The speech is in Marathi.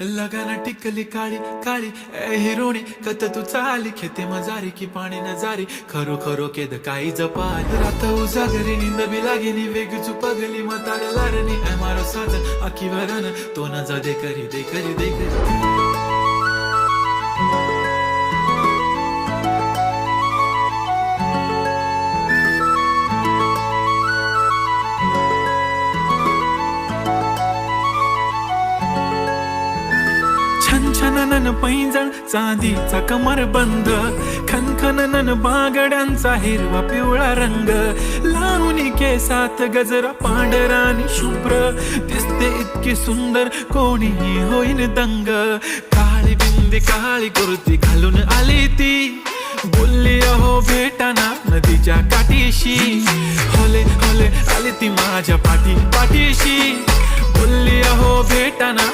लगाना टिकली काळी काळी ए हिरोणी कत तू चाली खेते मजारी की पाणी नजारी खरो खरो केद काही जपाल रात उजागरी निंद बी लागेनी वेग चुपगली म्हाताऱ्या लारणी ए मारो साथ आखी वरण तो न जा दे करी दे करी दे करी छन छननन पैंजण चांदीचा कमर बंद खनखननन बागड्यांचा हिरवा पिवळा रंग लावणी केसात गजरा पांढरा आणि शुभ्र दिसते इतकी सुंदर कोणीही होईन दंग काळी बिंदी काळी कुर्ती घालून आली ती बोलली अहो भेटाना नदीच्या काठीशी होले होले आली ती माझ्या पाठीशी बोलली अहो भेटाना